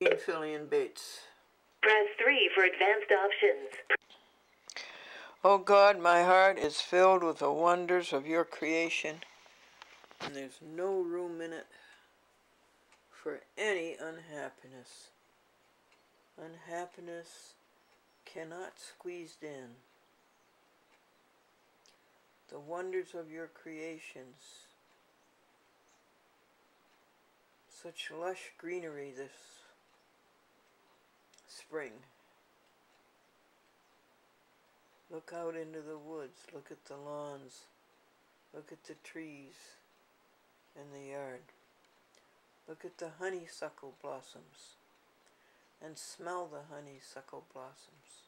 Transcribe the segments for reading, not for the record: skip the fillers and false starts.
Fillion Bates. Press 3 for advanced options. Oh God, my heart is filled with the wonders of your creation, and there's no room in it for any unhappiness. Unhappiness cannot squeeze in. The wonders of your creations. Such lush greenery this spring. Look out into the woods, look at the lawns, look at the trees in the yard. Look at the honeysuckle blossoms and smell the honeysuckle blossoms.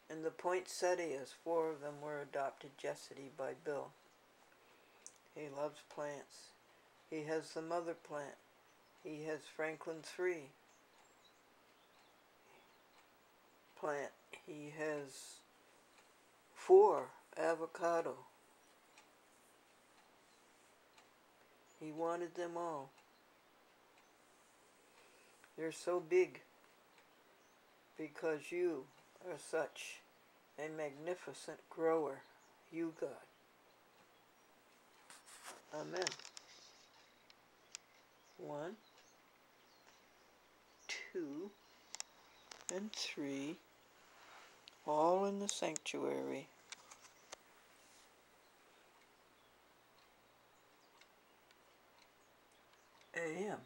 And the poinsettias, 4 of them were adopted yesterday by Bill. He loves plants. He has the mother plant. He has Franklin 3 plant. He has 4 avocado. He wanted them all. They're so big because you are such a magnificent grower, you God. Amen. 1, 2, and 3, all in the sanctuary. A.M.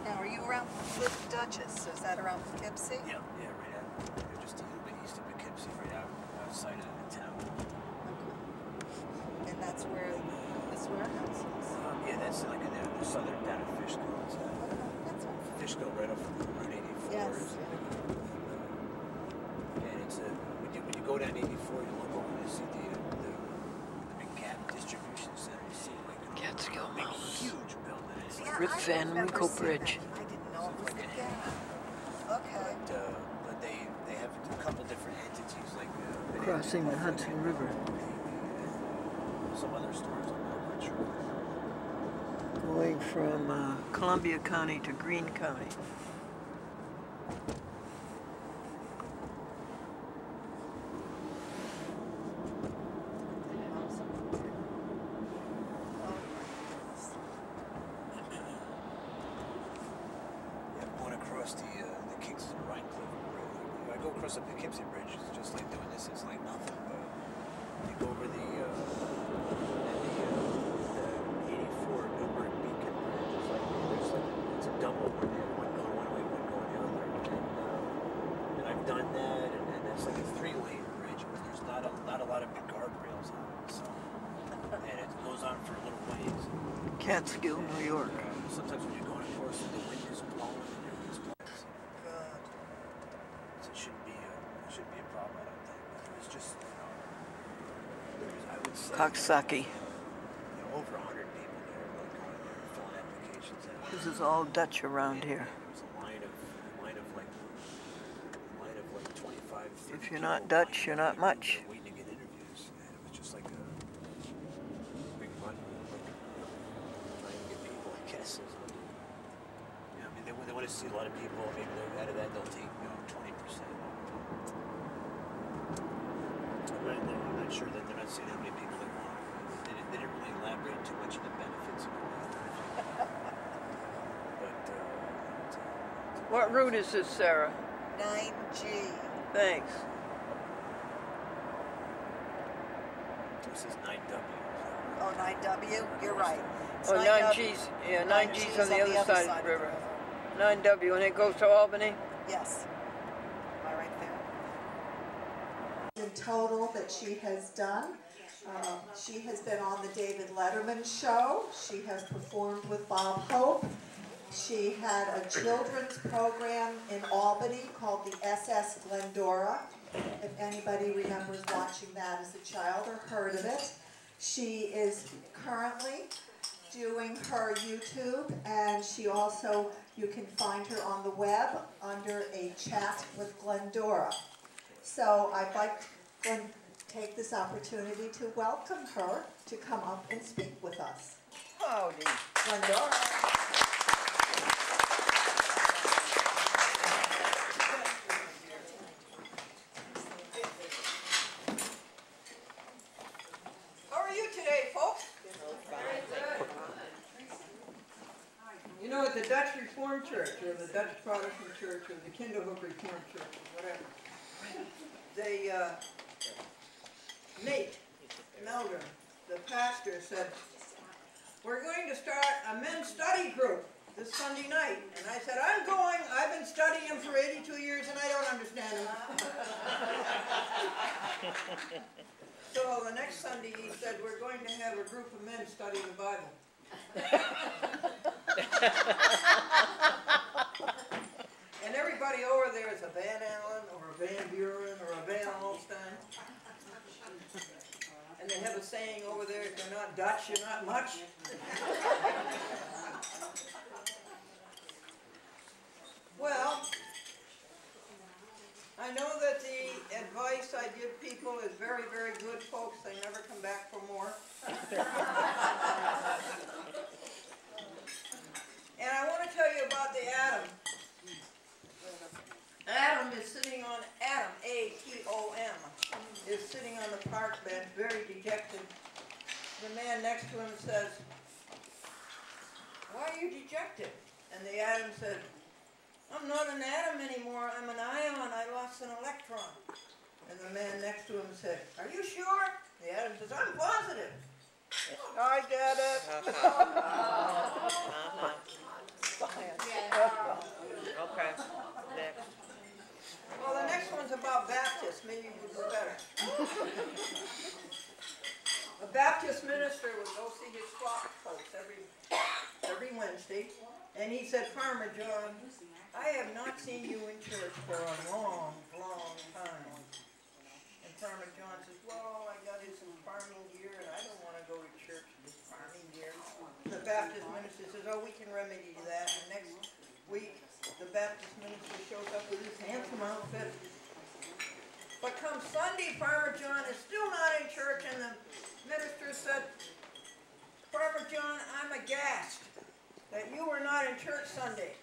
Now, are you around with Dutchess? Is that around Poughkeepsie? Yeah, right out. They're just a little bit east of Poughkeepsie, right outside of the town. Okay. And that's where this warehouse is? Yeah, that's like in the southern down of Fishkill. That's all. Fishkill right off of Route 84. Yes. And it's when you go down 84, you look over to see the big Gap distribution center. You see like Catskill a huge building. It's like Rip Van Winkle Bridge. I didn't know it was the Gap. Okay. But they have a couple different entities like Crossing the Hudson River. Some other stores I'm not quite sure. Going from Columbia County to Greene County. Going across the Kingston Rhinecliff Road. I go across the Poughkeepsie Bridge. It's just like doing this. It's like nothing. You go over the 84 Newburgh Beacon Bridge. It's a double. One going one way, one going the other. And I've done that, and it's like a 3-lane bridge, but there's not a lot of big guardrails on it. So, and it goes on for a little ways. Catskill, New York. Sometimes when you're going across, the wind is blowing and everything's blowing. Good. So it shouldn't be a problem, I don't think. But it's just, I would say, Coxsackie. over 100 people there, like going there, filling applications out. This is all Dutch around here. There was a line of like 25. If you're not Dutch, you're not much. Waiting to get interviews, and it was just like a big run, trying to get people, I guess. I mean, they want to see a lot of people. Maybe out of that they'll take 20%. I'm not sure that they're not saying how many people they want. They didn't really elaborate too much on the benefits of it. But What route is this, Sarah? 9G. Thanks. this is 9W. Oh, 9W? You're right. It's Oh, 9W. 9G's. Yeah, 9G's on the other side of the river. 9W, and it goes to Albany? Yes. Am I right there? In total that she has done. She has been on the David Letterman show. She has performed with Bob Hope. She had a children's program in Albany called the SS Glendora. If anybody remembers watching that as a child or heard of it. She is currently doing her YouTube, and she also, you can find her on the web under a chat with Glendora. So I'd like to take this opportunity to welcome her to come up and speak with us. Howdy. Glendora. How are you today, folks? You know, at the Dutch Reformed Church, or the Dutch Protestant Church, or the Kinderhook Reformed Church, or whatever, they, Nate Melder, the pastor, said, we're going to start a men's study group this Sunday night. And I said, I'm going. I've been studying him for 82 years and I don't understand him. So the next Sunday he said, we're going to have a group of men study the Bible. And everybody over there is a Van Allen or a Van Buren or a Van Alstyne. And they have a saying over there, if you're not Dutch, you're not much. Well, I know that the advice I give people is very, very good, folks. They never come back for more. And I want to tell you about the Adam. Adam is sitting on, Adam, A-T-O-M, is sitting on the park bench, very dejected. The man next to him says, why are you dejected? And the Adam said, I'm not an atom anymore, I'm an ion, I lost an electron. And the man next to him said, are you sure? The Adam says, I'm positive. I get it. Okay, next. Well, the next one's about Baptists. Maybe you would do better. A Baptist minister would go see his flock folks every Wednesday, and he said, Farmer John, I have not seen you in church for a long, long time. And Farmer John says, well, all I got is some farming gear, and I don't want to go to church with farming gear. The Baptist minister says, oh, we can remedy that. And next week, the Baptist minister shows up with his handsome outfit. But come Sunday, Farmer John is still not in church, and the minister said, Farmer John, I'm aghast that you were not in church Sunday.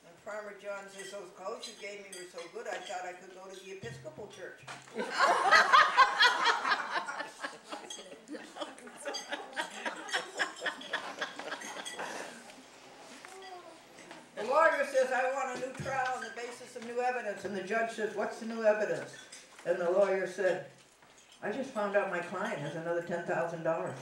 And Farmer John says, those clothes you gave me were so good, I thought I could go to the Episcopal church. The lawyer says, I want a new trial on the basis of new evidence. And the judge says, what's the new evidence? And the lawyer said, I just found out my client has another $10,000.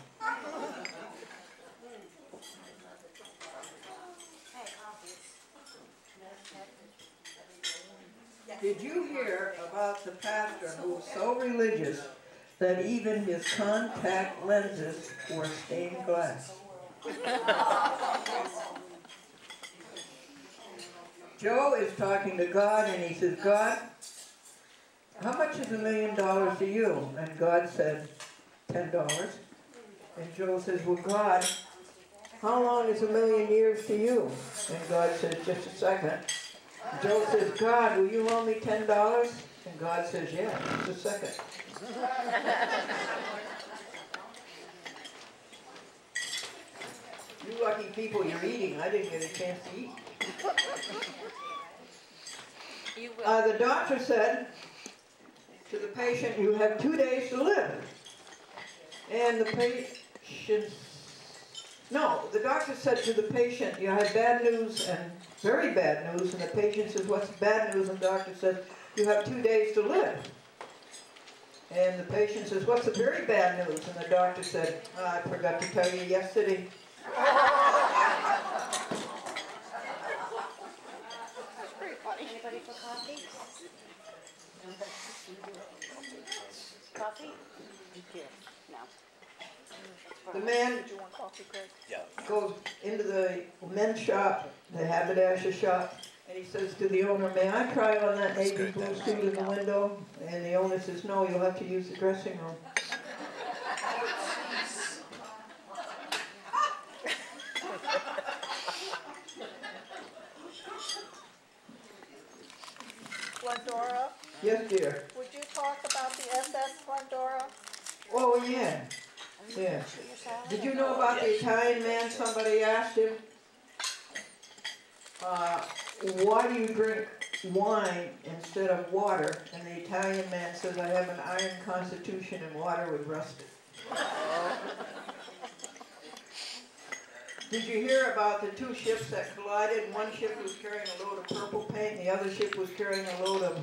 Did you hear about the pastor who was so religious that even his contact lenses were stained glass? Joe is talking to God and he says, God, how much is $1 million to you? And God said, $10. And Joe says, well, God, how long is 1,000,000 years to you? And God says, just a second. Joe says, God, will you loan me $10? And God says, yeah, just a second. You lucky people, you're eating. I didn't get a chance to eat. The doctor said to the patient, you have 2 days to live. And the patient, no, the doctor said to the patient, you have bad news and very bad news. And the patient says, what's bad news? And the doctor says, you have 2 days to live. And the patient says, what's the very bad news? And the doctor said, I forgot to tell you yesterday. Anybody for coffee? Coffee? No. The man goes into the men's shop, the haberdasher shop, and he says to the owner, may I try on that navy blue suit in the window? And the owner says, no, you'll have to use the dressing room. Yes, dear. Would you talk about the SS Glendora? Oh, yeah. Yeah. Did you know about the Italian man? Somebody asked him, why do you drink wine instead of water? And the Italian man says, I have an iron constitution and water would rust it. Did you hear about the two ships that collided? One ship was carrying a load of purple paint, and the other ship was carrying a load of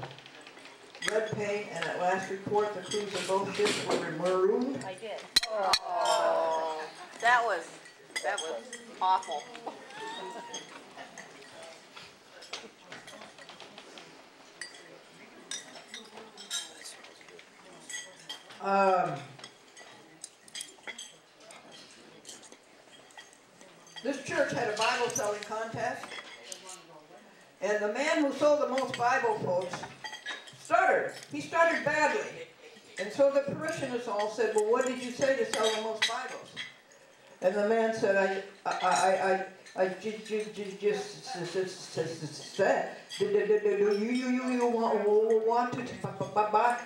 red paint, and at last report, the crews of both ships were marooned. I did. Oh, that was awful. This church had a Bible selling contest, and the man who sold the most Bible quotes stuttered. He stuttered badly. And so the parishioners all said, well, what did you say to sell the most Bibles? And the man said, I just said, do you want to buy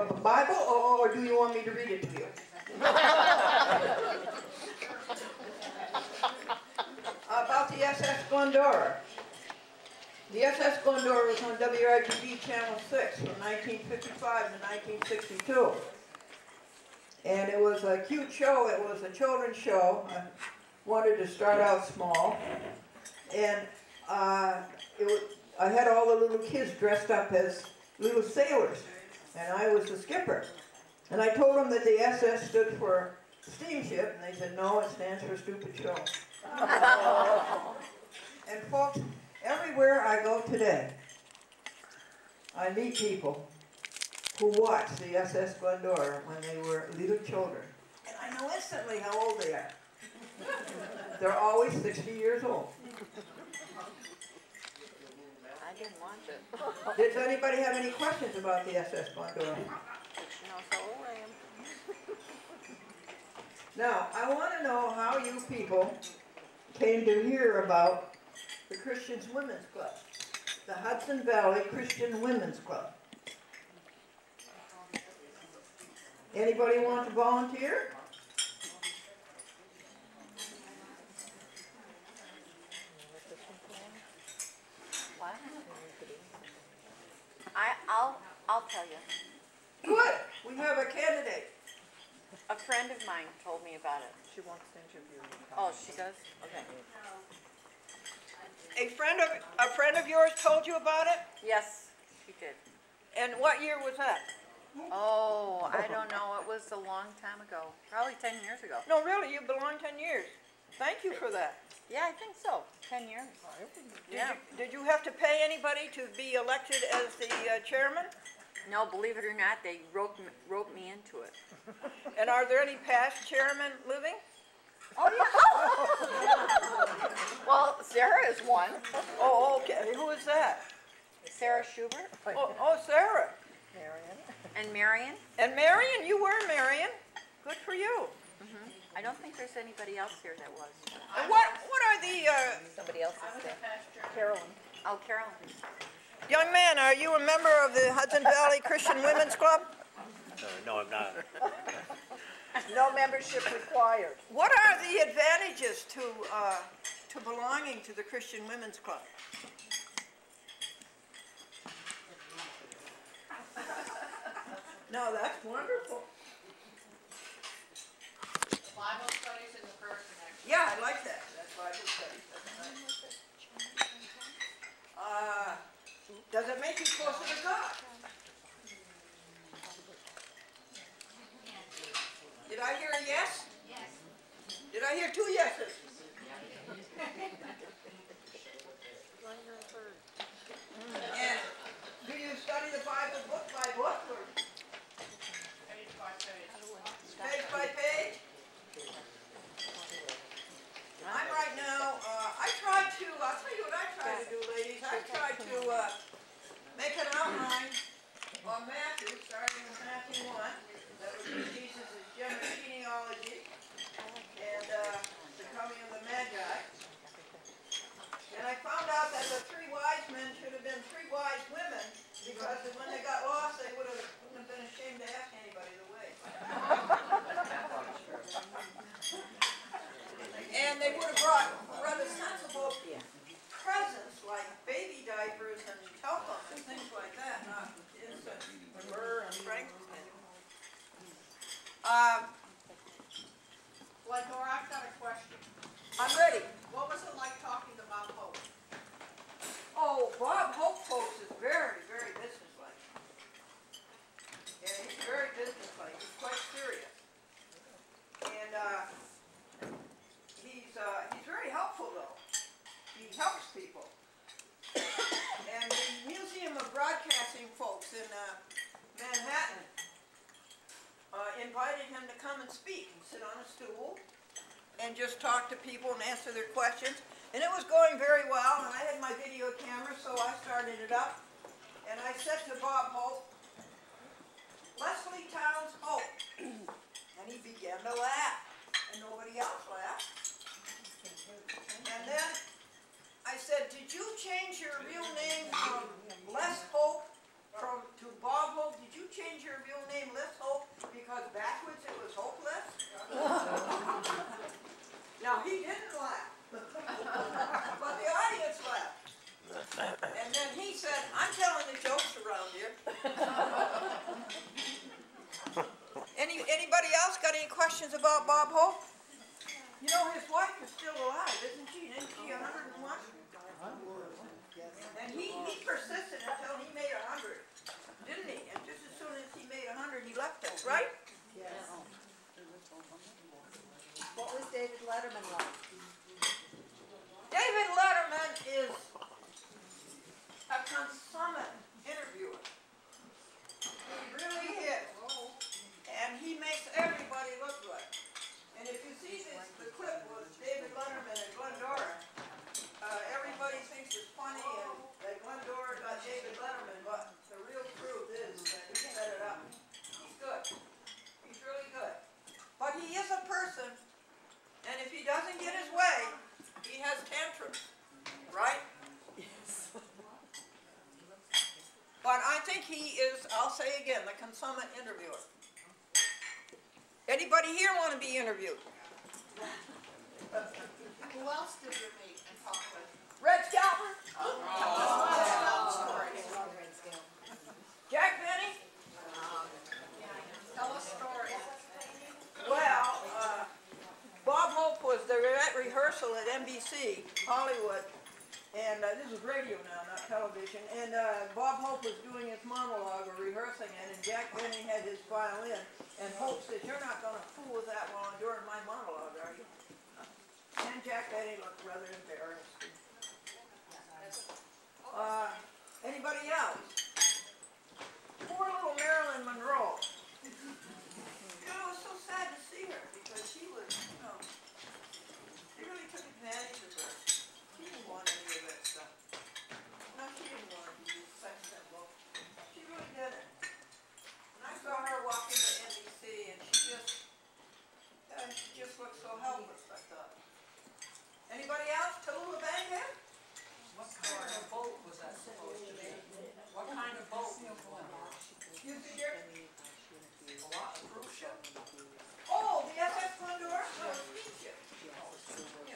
a Bible, or do you want me to read it to you? About the SS Glendora. The SS Glendora was on WRGB Channel 6 from 1955 to 1962. And it was a cute show. It was a children's show. I wanted to start out small. And I had all the little kids dressed up as little sailors. And I was the skipper. And I told them that the SS stood for steamship. And they said, no, it stands for stupid show. And folks, everywhere I go today, I meet people who watched the SS Glendora when they were little children. And I know instantly how old they are. They're always 60 years old. I didn't watch it. Does anybody have any questions about the SS Glendora? She knows how old I am. Now, I want to know how you people came to hear about the Christian Women's Club, the Hudson Valley Christian Women's Club. Anybody want to volunteer? What? I'll tell you. Good. We have a candidate. A friend of mine told me about it. She wants to interview you. Oh, she does? Okay. A friend of yours told you about it? Yes, she did. And what year was that? Oh, I don't know. It was a long time ago. Probably 10 years ago. No, really, you belong 10 years. Thank you for that. Yeah, I think so. 10 years. Yeah. Did you have to pay anybody to be elected as the chairman? No, believe it or not, they wrote me into it. And are there any past chairmen living? Oh, yeah. Well, Sarah is one. Oh, okay. Who is that? Sarah Schubert. Oh, Sarah. Marion. And Marion. And Marion, you were Marion. Good for you. I don't think there's anybody else here that was. And what are the Somebody else is there. Carolyn. Oh, Carolyn. young man? Are you a member of the Hudson Valley Christian Women's Club? No, I'm not. No membership required. What are the advantages to belonging to the Christian Women's Club? No, that's wonderful. Bible studies in the first and next. Yeah, I like that. That's Bible studies. Does it make you closer to God? Did I hear a yes? Yes. Did I hear 2 yeses? And do you study the Bible book by book or Page by page. page by page? I'm right now, I'll tell you what I try to do, ladies. I try to make an outline on Matthew, starting with Matthew 1. That would be Jesus' general genealogy and the coming of the Magi. And I found out that the 3 wise men should have been 3 wise women, because when they got in Manhattan invited him to come and speak and sit on a stool and just talk to people and answer their questions. And it was going very well, and I had my video camera, so I started it up. And I said to Bob Hope, "Leslie Towns Hope." And he began to laugh, and nobody else laughed. And then I said, "Did you change your real name from Les Hope to Bob Hope? Did you change your real name Les Hope because backwards it was hopeless?" Now he didn't laugh, but the audience laughed. And then he said, "I'm telling the jokes around here." Anybody else got any questions about Bob Hope? You know, his wife is still alive, isn't she? Isn't she 101? And he persisted until he made 100, didn't he? And just as soon as he made 100, he left us, right? Yes. What was David Letterman like? David Letterman is a consummate interviewer. He really is. And he makes everybody look good. And if you see this, the clip was David Letterman at Glendora. Everybody thinks it's funny and that Glendora got David Letterman, but the real truth is that he set it up. He's good. He's really good. But he is a person, and if he doesn't get his way, he has tantrums, right? Yes. But I think he is, I'll say again, the consummate interviewer. Anybody here want to be interviewed? Who else did you meet and talk with? Red Scalper? Jack Benny? Tell a story. Well, Bob Hope was there at rehearsal at NBC, Hollywood, and this is radio now, not television, and Bob Hope was doing his monologue or rehearsing it, and Jack Benny had his violin, and Hope said, "You're not going to fool with that while I'm doing my monologue, are you?" And Jack Benny looked rather embarrassed. Anybody else? Poor little Marilyn Monroe. You know, it was so sad to see her because she was, you know, they really took advantage of her. She didn't want any of that stuff. No, she didn't want to be sex symbol. She really didn't. And I saw her walk into NBC and she just looked so helpless, I thought. Anybody else? Tallulah Bankhead? What kind of boat was that supposed to be? What kind of boat? Excuse me, dear? A cruise ship? Oh, the SS Glendora? No, a steamship. Yeah.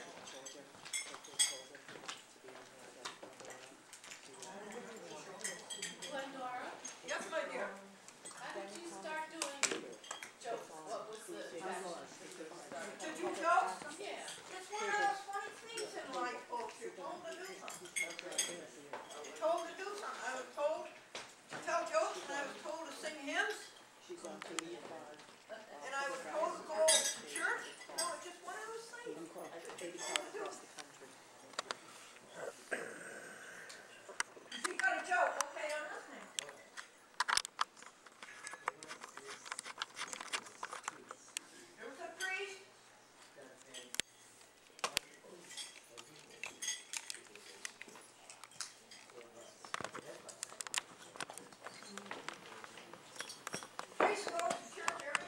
Glendora, Yes, my dear. how did you start doing jokes? What was the To do jokes? Yeah. It's one of those funny things in life, folks. You're told to do something. You're told to do something. I was told to tell jokes, and I was told to sing hymns, and I was told to go to church. No, it's just one of those things. You got a joke? Okay, I'm listening. There was a priest. Priest goes to church every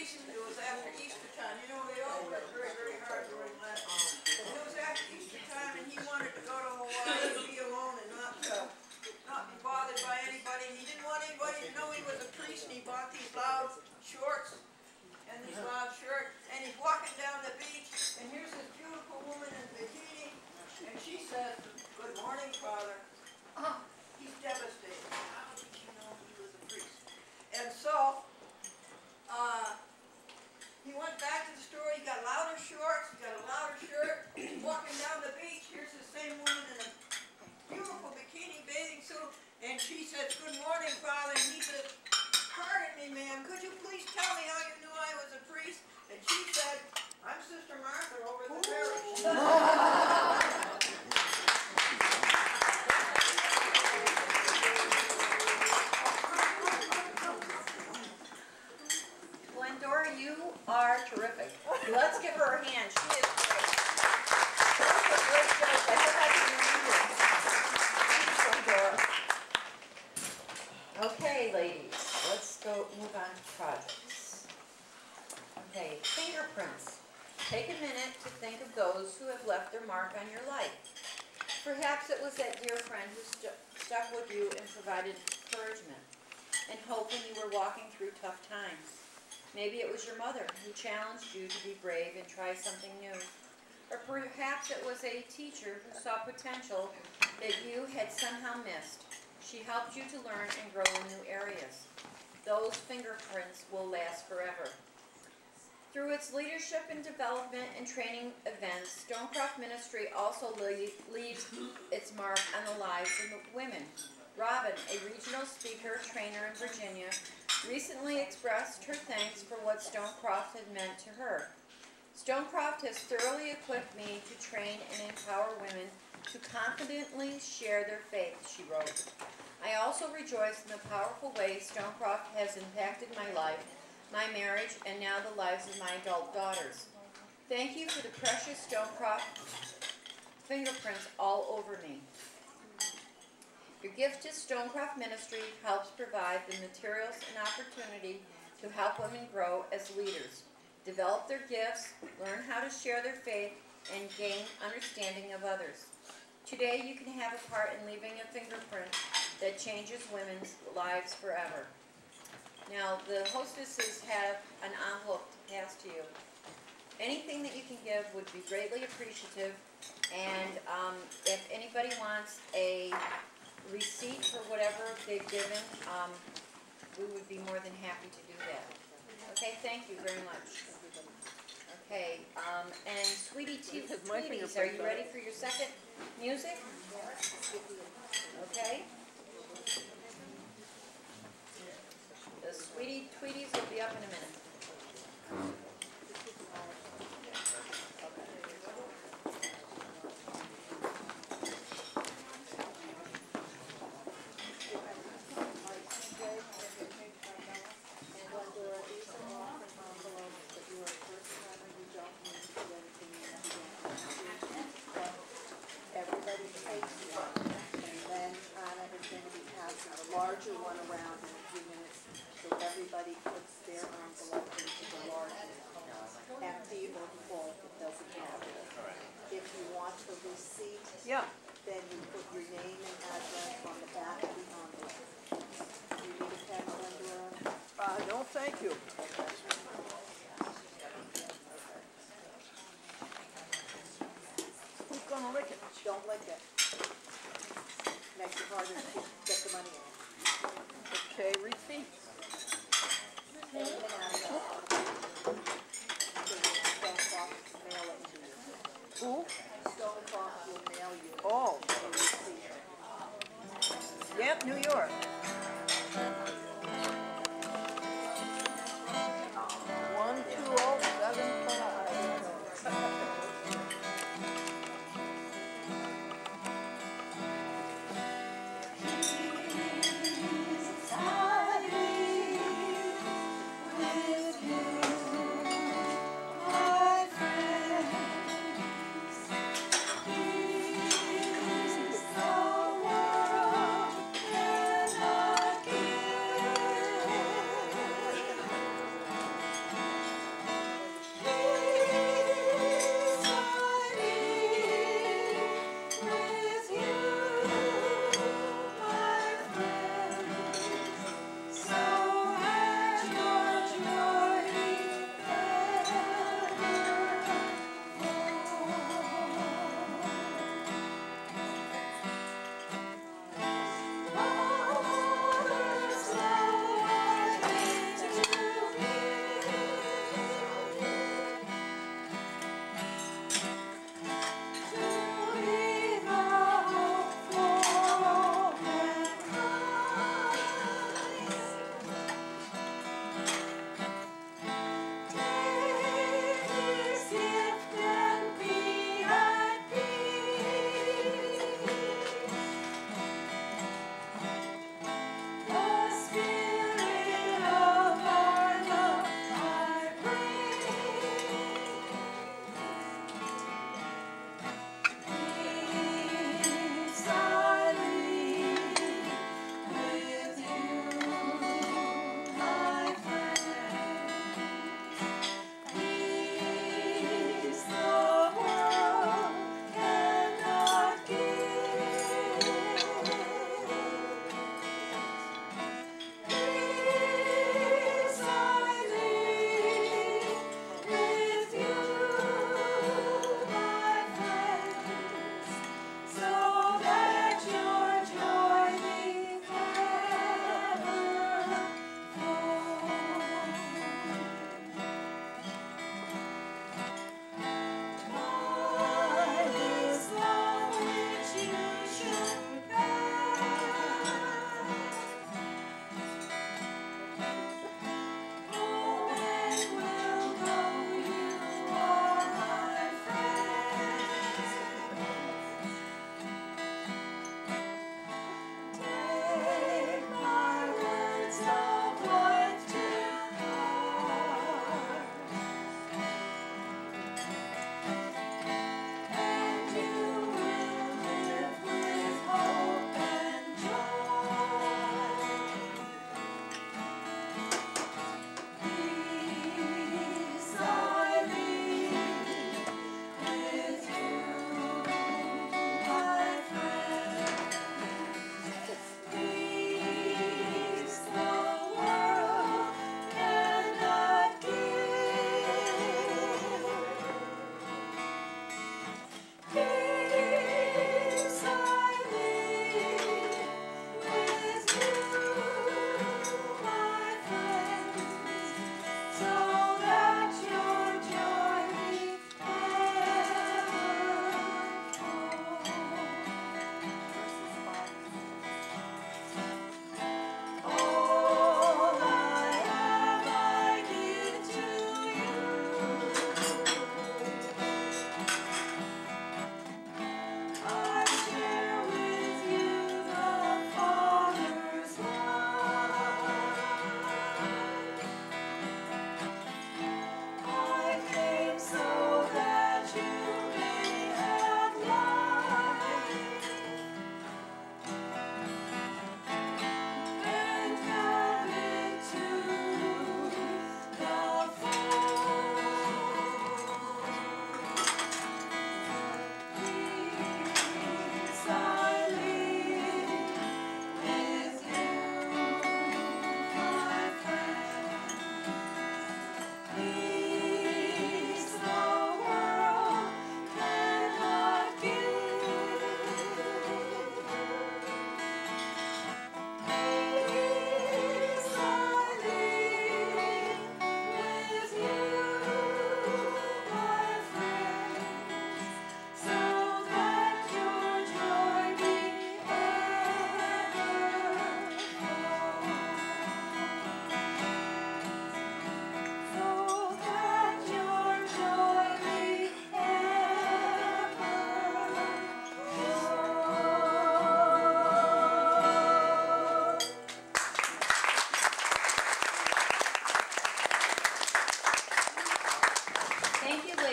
priest, it was after Easter time. You know, they all worked very, very hard during Lent. But it was after Easter time, and he wanted to go to Hawaii and be alone and not be bothered by anybody. And he didn't want anybody to know he was a priest, and he bought these loud shorts and this loud shirt, and he's walking down the beach, and here's this beautiful woman in bikini, and she says, "Good morning, Father." He's devastated. How did she know he was a priest? And so, he went back to the store, he got louder shorts, he got a louder shirt, he's walking down the beach, here's the same woman in a beautiful bikini bathing suit, and she says, "Good morning, Father," and he says, "Pardon me, ma'am, could you please tell me how you knew I was a priest?" And she said, "I'm Sister Martha over at the parish." Glendora, you are terrific. Let's give her a hand. She is great. That's a great joke. I hope I can remember it. Thanks, Glendora. Okay, ladies, let's move on to projects. Okay, fingerprints. Take a minute to think of those who have left their mark on your life. Perhaps it was that dear friend who stuck with you and provided encouragement and hope when you were walking through tough times. Maybe it was your mother who challenged you to be brave and try something new. Or perhaps it was a teacher who saw potential that you had somehow missed. She helped you to learn and grow in new areas. Those fingerprints will last forever. Through its leadership and development and training events, Stonecroft Ministry also leaves its mark on the lives of women. Robin, a regional speaker trainer in Virginia, recently expressed her thanks for what Stonecroft had meant to her. Stonecroft has thoroughly equipped me to train and empower women to confidently share their faith, she wrote. I also rejoice in the powerful way Stonecroft has impacted my life, my marriage, and now the lives of my adult daughters. Thank you for the precious Stonecroft fingerprints all over me. Your gift to Stonecroft Ministry helps provide the materials and opportunity to help women grow as leaders, develop their gifts, learn how to share their faith, and gain understanding of others. Today you can have a part in leaving a fingerprint that changes women's lives forever. Now the hostesses have an envelope to pass to you. Anything that you can give would be greatly appreciative, and if anybody wants a receipt for whatever they've given, we would be more than happy to do that. Okay, thank you very much. Okay, and Sweetie Tweeties, are you ready for your second music? Okay. The Sweetie Tweeties will be up in a minute. Larger one around in a few minutes, so everybody puts their envelope into the larger. Empty or full, it doesn't matter. If you want the receipt, then you put your name and address on the back of the envelope. You need a pen, Glendora? No, thank you. Who's gonna lick it? Don't lick it. Makes it harder to get the money in. Okay, receipt. Stonecroft will mail it to you. Who? Stonecroft will mail you. Oh. The receipt. Yep, New York. 12075. Silence.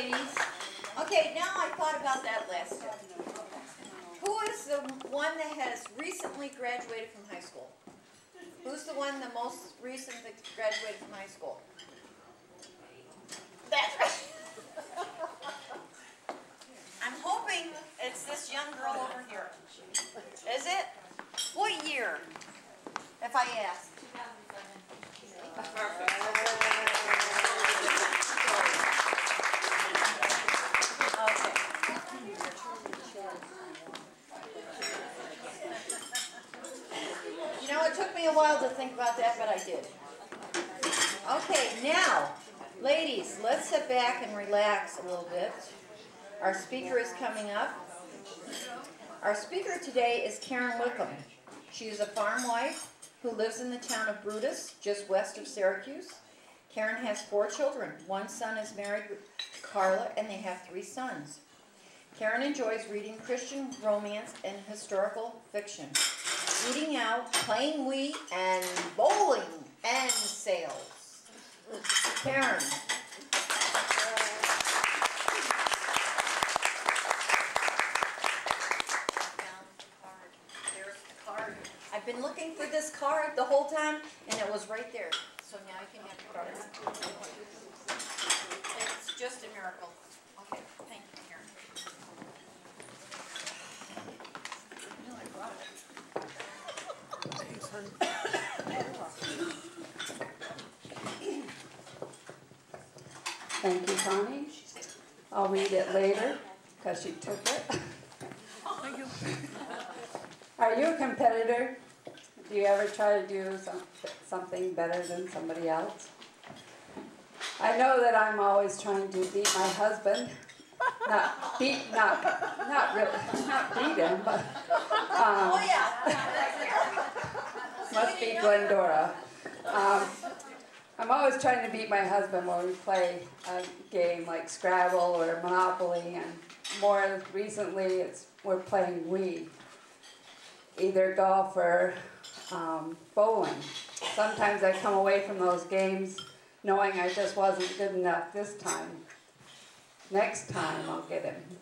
ladies. Okay, now I thought about that last step. Who is the one that has recently graduated from high school? Who's the one the most recent that graduated from high school? That's right. I'm hoping it's this young girl over here. Is it? What year? If I ask. Perfect. Okay. You know, it took me a while to think about that, but I did. Okay, now, ladies, let's sit back and relax a little bit. Our speaker is coming up. Our speaker today is Karen Wickham. She is a farm wife who lives in the town of Brutus, just west of Syracuse. Karen has 4 children. One son is married with Carla, and they have 3 sons. Karen enjoys reading Christian romance and historical fiction, eating out, playing Wii, and bowling and sales. Karen. I've been looking for this card the whole time, and it was right there. So now you can have the card. It's just a miracle. Okay, thank you, Karen. I knew I brought it. Thank you, Connie. I'll read it later because she took it. Thank you. Are you a competitor? Do you ever try to do something better than somebody else? I know that I'm always trying to beat my husband. Not beat him, but Oh, yeah. must be Glendora. I'm always trying to beat my husband when we play a game like Scrabble or Monopoly, and more recently we're playing Wii. Either golf or bowling. Sometimes I come away from those games knowing I just wasn't good enough this time. Next time I'll get him.